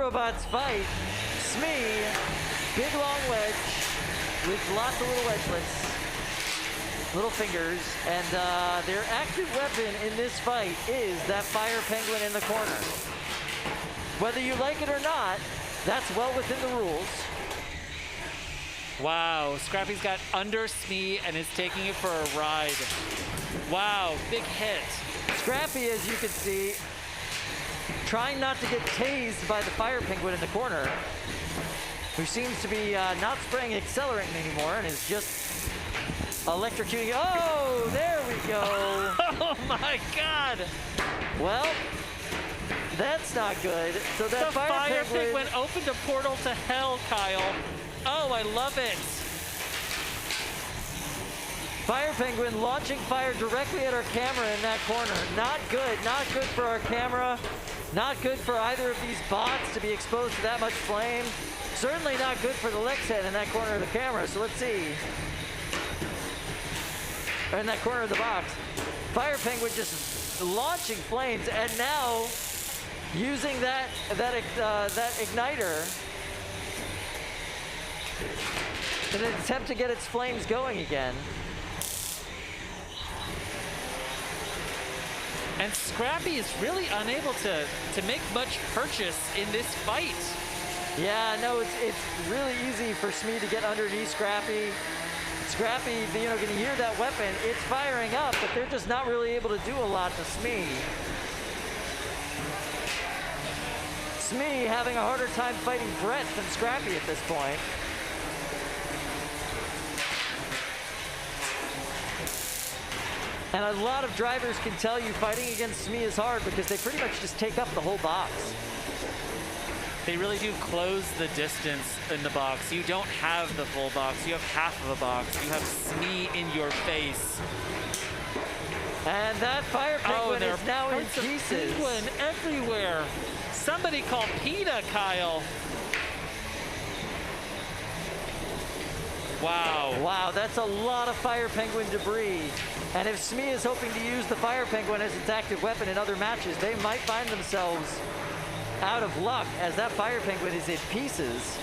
robots fight. Smee, big long wedge with lots of little wedgelets, little fingers, and their active weapon in this fight is that fire penguin in the corner. Whether you like it or not, that's well within the rules. Wow, Scrappy's got under Smee and is taking it for a ride. Wow, big hit. Scrappy, as you can see, trying not to get tased by the fire penguin in the corner, who seems to be not spraying accelerant anymore and is just electrocuting. Oh, there we go. Oh my God. Well, that's not good. So that The fire penguin opened a portal to hell, Kyle. Oh, I love it. Fire penguin launching fire directly at our camera in that corner. Not good. Not good for our camera. Not good for either of these bots to be exposed to that much flame. Certainly not good for the Lex head in that corner of the camera. So let's see. Or in that corner of the box. Fire penguin just launching flames, and now using that igniter in an attempt to get its flames going again. And Scrappy is really unable to make much purchase in this fight. Yeah, no, it's really easy for Smee to get underneath Scrappy. Scrappy, you know, can hear that weapon. It's firing up, but they're just not really able to do a lot to Smee. Smee having a harder time fighting Brett than Scrappy at this point. And a lot of drivers can tell you fighting against Smee is hard because they pretty much just take up the whole box. They really do close the distance in the box. You don't have the full box. You have half of a box. You have Smee in your face. And that fire penguin is now in pieces. Penguin everywhere. Somebody call PETA, Kyle. Wow. Wow, that's a lot of fire penguin debris. And if Smee is hoping to use the fire penguin as its active weapon in other matches, they might find themselves out of luck as that fire penguin is in pieces.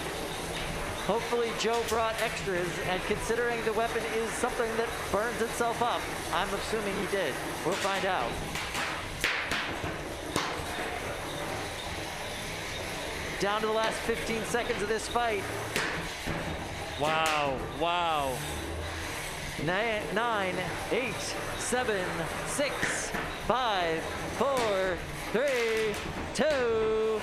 Hopefully Joe brought extras, and considering the weapon is something that burns itself up, I'm assuming he did. We'll find out. Down to the last 15 seconds of this fight. Wow, wow. 9, 8, 7, 6, 5, 4, 3, 2, 1.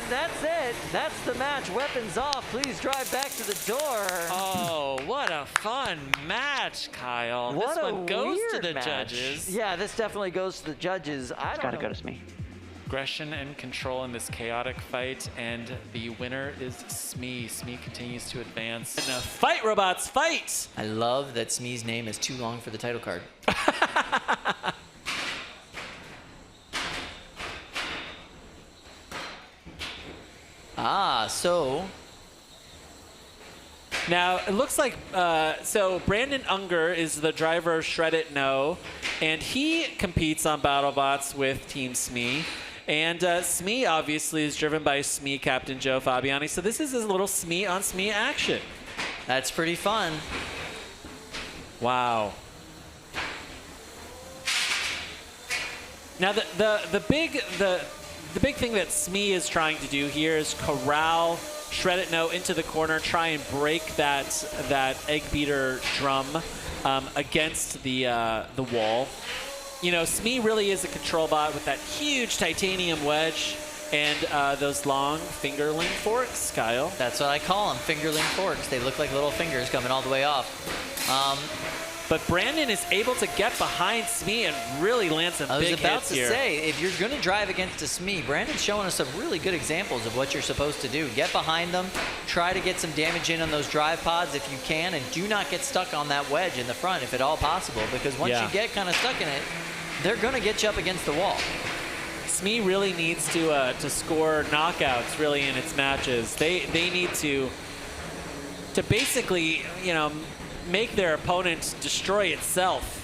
That's it. That's the match. Weapons off. Please drive back to the door. Oh, what a fun match, Kyle. What this one goes to weird the match. judges. Yeah, this definitely goes to the judges. I don't know. Go to Smee. Aggression and control in this chaotic fight, and the winner is Smee. Smee continues to advance. And fight, robots, fight! I love that Smee's name is too long for the title card. So now it looks like so Brandon Unger is the driver of Shreddit No, and he competes on BattleBots with Team Smee. And Smee obviously is driven by Smee Captain Joe Fabiani. So this is a little Smee on Smee action. that's pretty fun. Wow. Now the big thing that Smee is trying to do here is corral Shreddit No into the corner, try and break that egg beater drum against the wall. You know, Smee really is a control bot with that huge titanium wedge and those long fingerling forks, Kyle. That's what I call them, fingerling forks. They look like little fingers coming all the way off. But Brandon is able to get behind Smee and really land some big hits here. I was about to say, if you're going to drive against a Smee, Brandon's showing us some really good examples of what you're supposed to do. Get behind them, try to get some damage in on those drive pods if you can, and do not get stuck on that wedge in the front if at all possible, because once you get kind of stuck in it, they're going to get you up against the wall. Smee really needs to score knockouts really in its matches. They need to basically, you know, make their opponent destroy itself.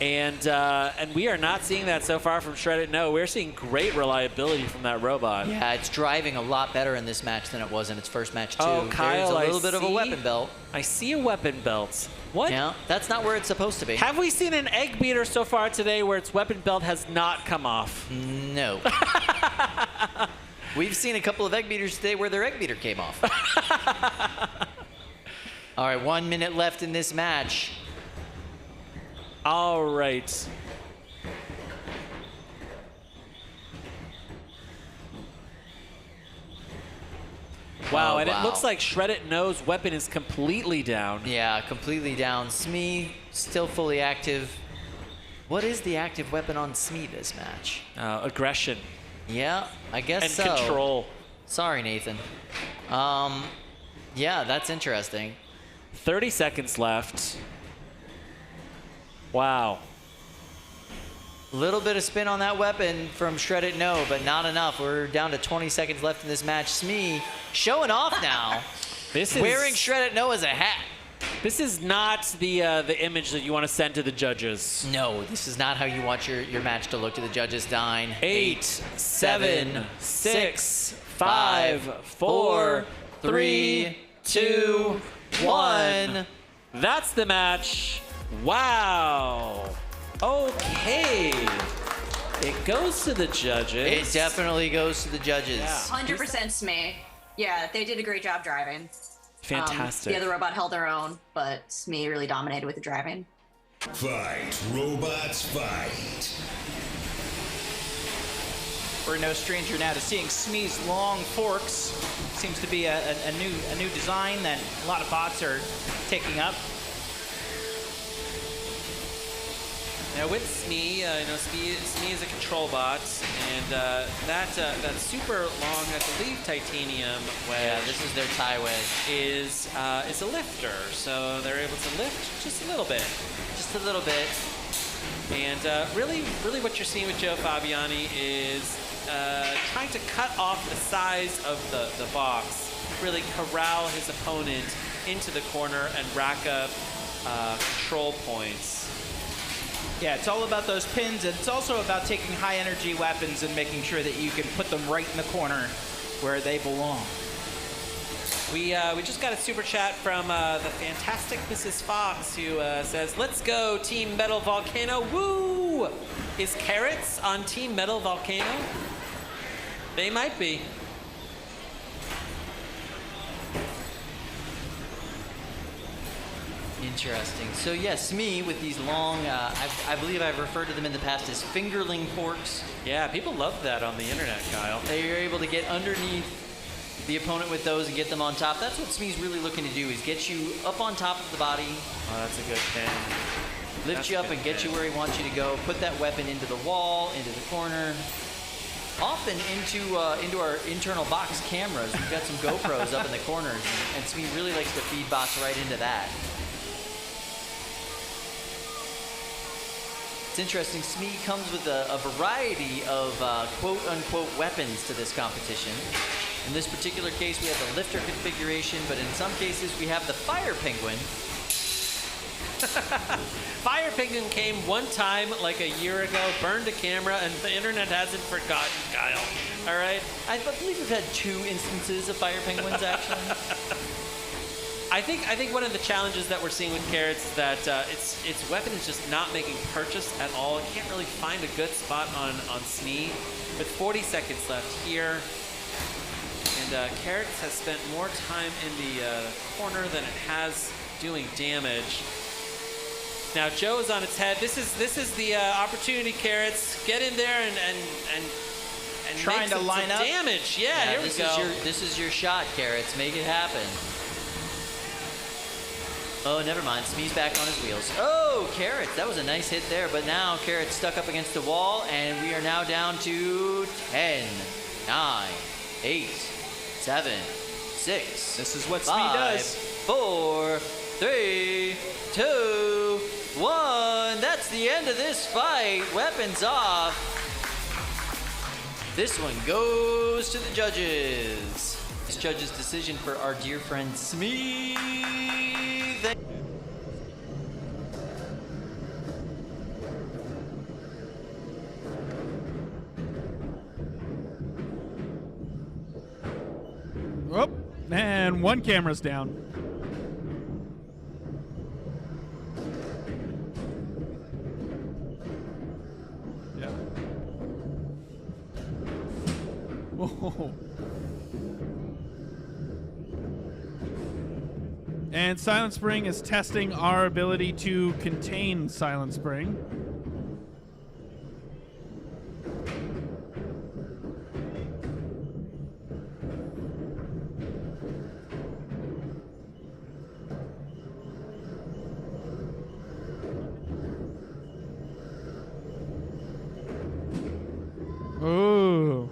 And we are not seeing that so far from Shreddit. No, we're seeing great reliability from that robot. Yeah, it's driving a lot better in this match than it was in its first match, too. Oh, Kyle, There's a little bit of a weapon belt. I see a weapon belt. What? Yeah, that's not where it's supposed to be. Have we seen an egg beater so far today where its weapon belt has not come off? No. We've seen a couple of egg beaters today where their egg beater came off. All right, 1 minute left in this match. All right. Wow, and it looks like Shreddit knows weapon is completely down. Yeah, completely down. Smee still fully active. What is the active weapon on Smee this match? Aggression. Yeah, I guess and so. Control. Sorry, Nathan. Yeah, that's interesting. 30 seconds left. Wow. Little bit of spin on that weapon from Shreddit, no, but not enough. We're down to 20 seconds left in this match. Smee showing off now. This is wearing Shreddit no as a hat. This is not the image that you want to send to the judges. No, this is not how you want your match to look to the judges. 9, 8, 7, 6, 5, 4, 3, 2, 1. That's the match. Wow. Okay. It goes to the judges. It definitely goes to the judges. Yeah. 100% Smee. Yeah, they did a great job driving. Fantastic. The other robot held their own, but Smee really dominated with the driving. Fight, robots, fight. We're no stranger now to seeing Smee's long forks. Seems to be a new design that a lot of bots are taking up. Now with Smee, Smee is a control bot, and that super long, I believe, titanium wedge. Yeah, this is their tie wedge. Is a lifter, so they're able to lift just a little bit. Just a little bit. And really what you're seeing with Joe Fabiani is trying to cut off the size of the box, really corral his opponent into the corner and rack up control points. Yeah, it's all about those pins, and it's also about taking high energy weapons and making sure that you can put them right in the corner where they belong. We just got a super chat from the fantastic Mrs. Fox, who says, "Let's go, Team Metal Volcano! Woo!" Is Carrotz on Team Metal Volcano? They might be. Interesting. So yes, Smee with these long, I believe I've referred to them in the past as fingerling forks. Yeah, people love that on the internet, Kyle. They are able to get underneath the opponent with those and get them on top. That's what Smee's really looking to do, is get you up on top of the body. Oh, that's a good pin. Lift you up and get you where he wants you to go. Put that weapon into the wall, into the corner. Often into our internal box cameras. We've got some GoPros up in the corners, and Smee really likes to feed bots right into that. It's interesting, Smee comes with a variety of quote-unquote weapons to this competition. In this particular case, we have the lifter configuration, but in some cases, we have the fire penguin. Fire Penguin came one time, like a year ago, burned a camera, and the internet hasn't forgotten, Kyle. All right? I believe we've had 2 instances of fire penguins, actually. I think one of the challenges that we're seeing with Carrotz is that its weapon is just not making purchase at all. It can't really find a good spot on Smee. With 40 seconds left here, and Carrotz has spent more time in the corner than it has doing damage. Now Joe is on its head. This is the opportunity, Carrotz. Get in there and trying to line up damage. Yeah, here we go. This is your shot, Carrotz. Make it happen. Oh, never mind. Smee's back on his wheels. Oh, Carrotz. That was a nice hit there, but now Carrotz stuck up against the wall, and we are now down to 10, 9, 8, 7, 6. This is what 5, Smee does. 4, 3, 2, 1. That's the end of this fight. Weapons off. This one goes to the judges. This judge's decision for our dear friend Smee. And one camera's down. Yeah. Whoa. And Silent Spring is testing our ability to contain Silent Spring. Ooh.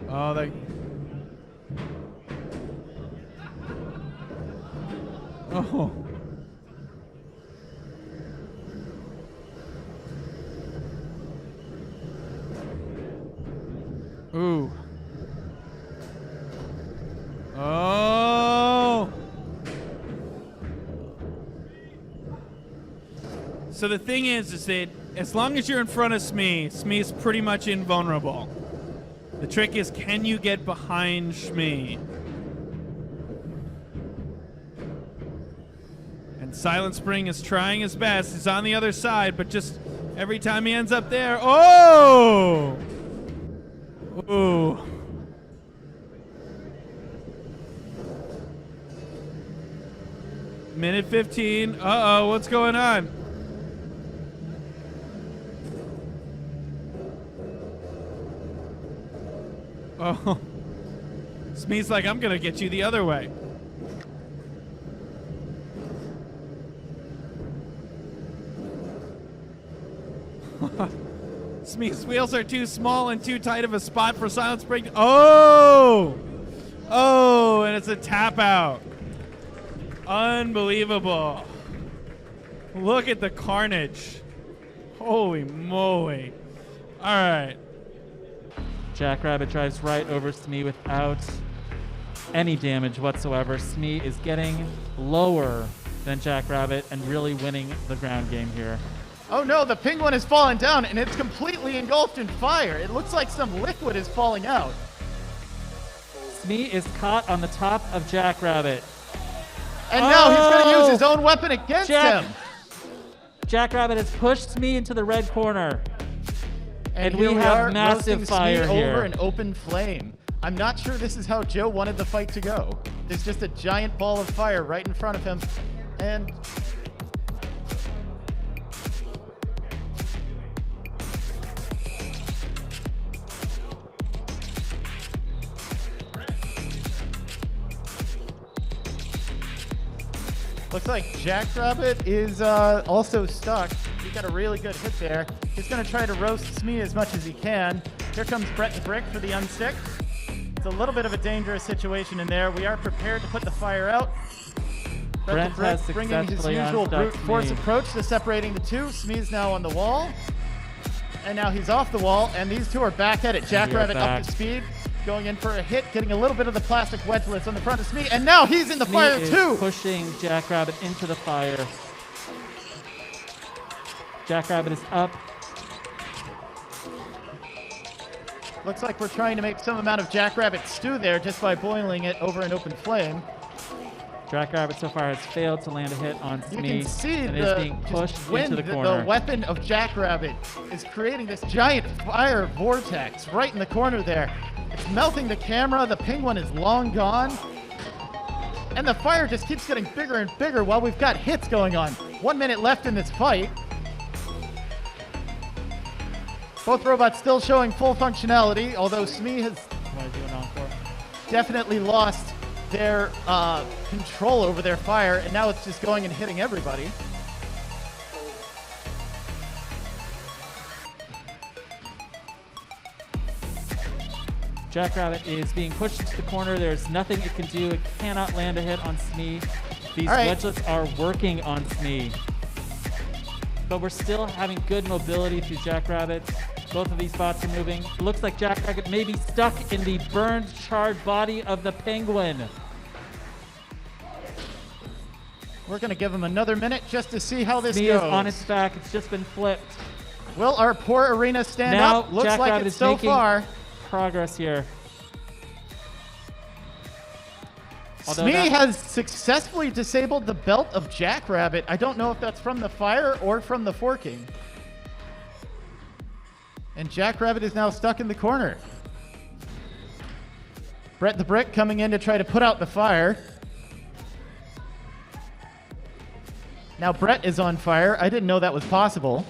Oh, they... Oh. Ooh. Oh. So the thing is that as long as you're in front of Smee, Smee's pretty much invulnerable. The trick is, can you get behind Smee? And Silent Spring is trying his best. He's on the other side, but just every time he ends up there, oh! Ooh. Minute 15. Uh-oh, what's going on? Oh. Smee's like, I'm gonna get you the other way. Smee's wheels are too small and too tight of a spot for Silent Spring. Oh! Oh, and it's a tap out. Unbelievable. Look at the carnage. Holy moly. All right. Jackrabbit drives right over Smee without any damage whatsoever. Smee is getting lower than Jackrabbit and really winning the ground game here. Oh no, the penguin has fallen down and it's completely engulfed in fire. It looks like some liquid is falling out. Smee is caught on the top of Jackrabbit. And now he's going to use his own weapon against him. Jackrabbit has pushed Smee into the red corner. And we here have are, massive fire Smee here. over an open flame. I'm not sure this is how Joe wanted the fight to go. There's just a giant ball of fire right in front of him. And looks like Jackrabbit is also stuck. He got a really good hit there. He's going to try to roast Smee as much as he can. Here comes Brett and Brick for the unstick. It's a little bit of a dangerous situation in there. We are prepared to put the fire out. Brett and Brick bringing his usual brute force approach to separating the two. Smee's now on the wall. And now he's off the wall, and these two are back at it. Jackrabbit up to speed, going in for a hit, getting a little bit of the plastic wedgelets on the front of Smee, and now he's in the fire too! Pushing Jackrabbit into the fire. Jackrabbit is up. Looks like we're trying to make some amount of Jackrabbit stew there just by boiling it over an open flame. Jackrabbit so far has failed to land a hit on Smee. You can see and is being pushed into the corner. The weapon of Jackrabbit is creating this giant fire vortex right in the corner there. It's melting the camera. The penguin is long gone. And the fire just keeps getting bigger and bigger while we've got hits going on. 1 minute left in this fight. Both robots still showing full functionality, although Smee has definitely lost their control over their fire, and now it's just going and hitting everybody. Jackrabbit is being pushed into the corner. There's nothing it can do. It cannot land a hit on Smee. These wedgelets are working on Smee. But we're still having good mobility through Jackrabbit. Both of these bots are moving. It looks like Jackrabbit may be stuck in the burned, charred body of the penguin. We're going to give him another minute just to see how this Smee goes. is on its back. It's just been flipped. Will our poor arena stand now, up? Looks Jackrabbit like it's is so making far. progress here. Although Smee has successfully disabled the belt of Jackrabbit. I don't know if that's from the fire or from the forking. And Jackrabbit is now stuck in the corner. Brett the Brick coming in to try to put out the fire. Now Brett is on fire. I didn't know that was possible.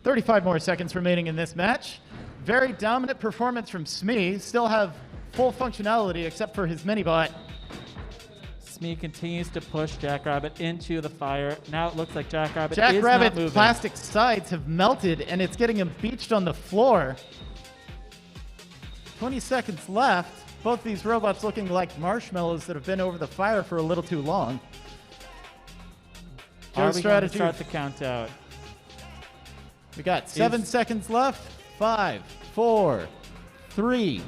35 more seconds remaining in this match. Very dominant performance from Smee. Still have full functionality except for his mini-bot. Smee continues to push Jackrabbit into the fire. Now it looks like Jackrabbit is not moving. Jackrabbit's plastic sides have melted, and it's getting him beached on the floor. 20 seconds left. Both these robots looking like marshmallows that have been over the fire for a little too long. Are we going to strategy. start the count out? We got 7 seconds left. 5, 4, 3,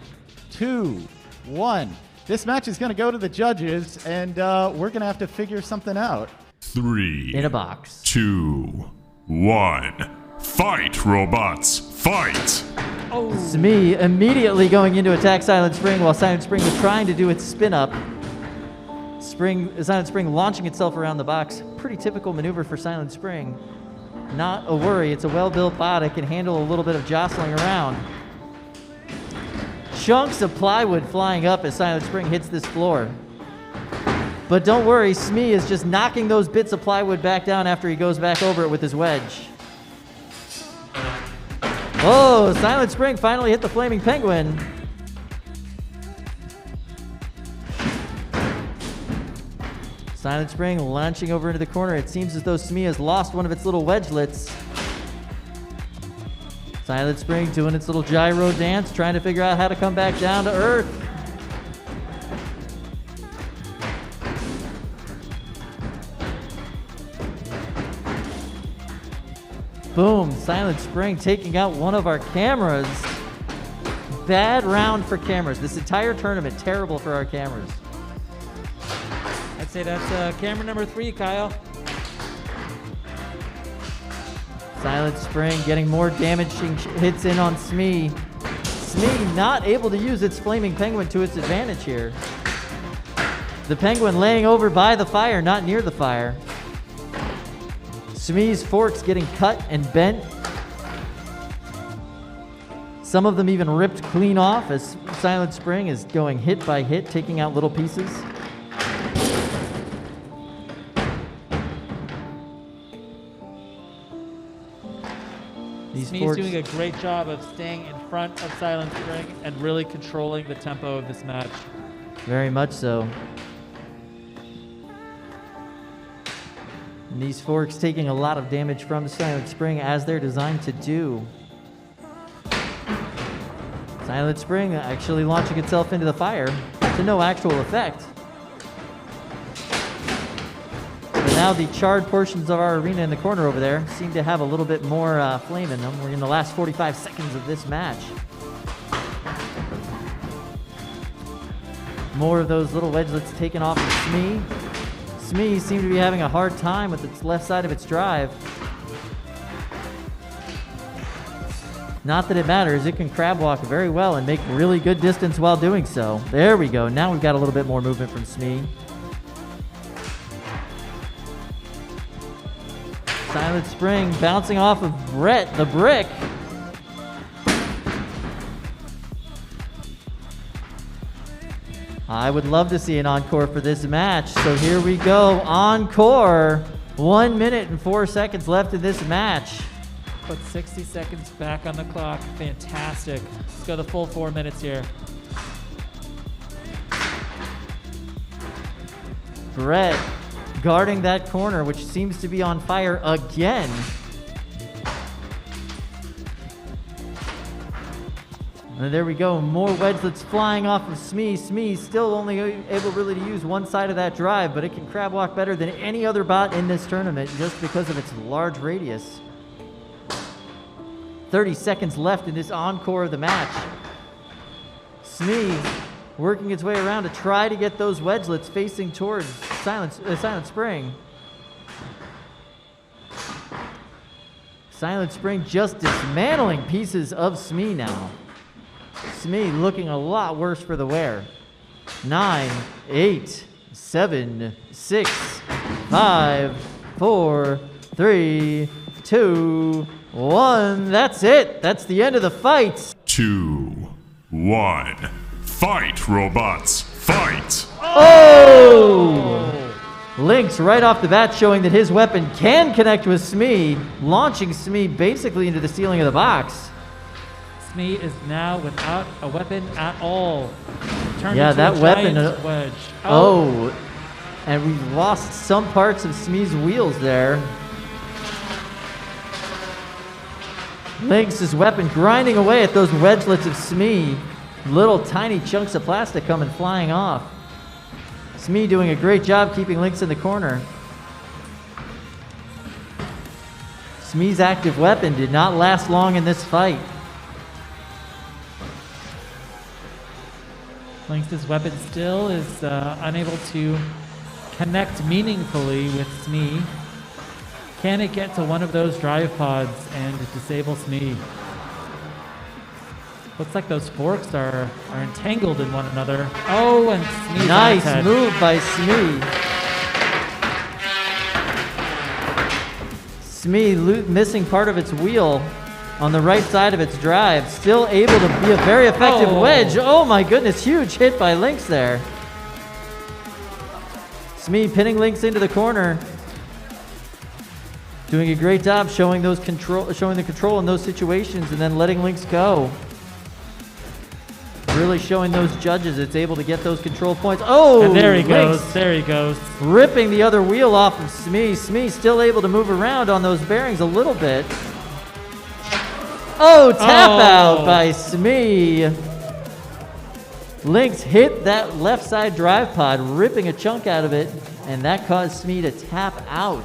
2, 1. This match is going to go to the judges, and we're going to have to figure something out. 3, In a box. 2, 1. Fight, robots, fight! Smee immediately going into attack Silent Spring while Silent Spring was trying to do its spin up. Silent Spring launching itself around the box. Pretty typical maneuver for Silent Spring. Not a worry. It's a well-built bot. It can handle a little bit of jostling around. Chunks of plywood flying up as Silent Spring hits this floor. But don't worry, Smee is just knocking those bits of plywood back down after he goes back over it with his wedge. Whoa, Silent Spring finally hit the Flaming Penguin. Silent Spring launching over into the corner. It seems as though Smee has lost one of its little wedgelets. Silent Spring doing its little gyro dance, trying to figure out how to come back down to earth. Boom, Silent Spring taking out one of our cameras. Bad round for cameras. This entire tournament, terrible for our cameras. I'd say that's camera number 3, Kyle. Silent Spring getting more damaging hits in on Smee. Smee not able to use its Flaming Penguin to its advantage here. The Penguin laying over by the fire, not near the fire. Smee's forks getting cut and bent. Some of them even ripped clean off as Silent Spring is going hit by hit, taking out little pieces. Smee's doing a great job of staying in front of Silent Spring and really controlling the tempo of this match. Very much so. And these forks taking a lot of damage from Silent Spring as they're designed to do. Silent Spring actually launching itself into the fire to no actual effect. But now the charred portions of our arena in the corner over there seem to have a little bit more flame in them. We're in the last 45 seconds of this match. More of those little wedgelets taken off of Smee. Smee seemed to be having a hard time with its left side of its drive. Not that it matters, it can crab walk very well and make really good distance while doing so. There we go, now we've got a little bit more movement from Smee. Silent Spring bouncing off of Brett the Brick. I would love to see an encore for this match. So here we go, encore. 1 minute and 4 seconds left in this match. Put 60 seconds back on the clock. Fantastic. Let's go the full 4 minutes here. Brett guarding that corner, which seems to be on fire again. And there we go, more wedgelets flying off of Smee. Smee still only able really to use one side of that drive, but it can crab walk better than any other bot in this tournament just because of its large radius. 30 seconds left in this encore of the match. Smee working its way around to try to get those wedgelets facing towards Silent Spring. Silent Spring just dismantling pieces of Smee now. Smee looking a lot worse for the wear. 9, 8, 7, 6, 5, 4, 3, 2, 1. That's it. That's the end of the fight. 2, 1. Fight, robots. Fight! Oh! Lynx right off the bat showing that his weapon can connect with Smee, launching Smee basically into the ceiling of the box. Smee is now without a weapon at all. Turned Yeah, into that a weapon. giant wedge. Oh, and we lost some parts of Smee's wheels there. Lynx's weapon grinding away at those wedgelets of Smee. Little tiny chunks of plastic coming flying off. Smee doing a great job keeping Lynx in the corner. Smee's active weapon did not last long in this fight. Lynx's weapon still is unable to connect meaningfully with Smee. Can it get to one of those drive pods and disable Smee? Looks like those forks are entangled in one another. Oh, and Smee's Nice on its head. move by Smee. Smee missing part of its wheel on the right side of its drive. Still able to be a very effective wedge. Oh my goodness, huge hit by Lynx there. Smee pinning Lynx into the corner. Doing a great job showing the control in those situations and then letting Lynx go. Really showing those judges it's able to get those control points. Oh, And there he Lynx goes. There he goes. ripping the other wheel off of Smee. Smee still able to move around on those bearings a little bit. Oh, tap out by Smee. Lynx hit that left side drive pod, ripping a chunk out of it, and that caused Smee to tap out.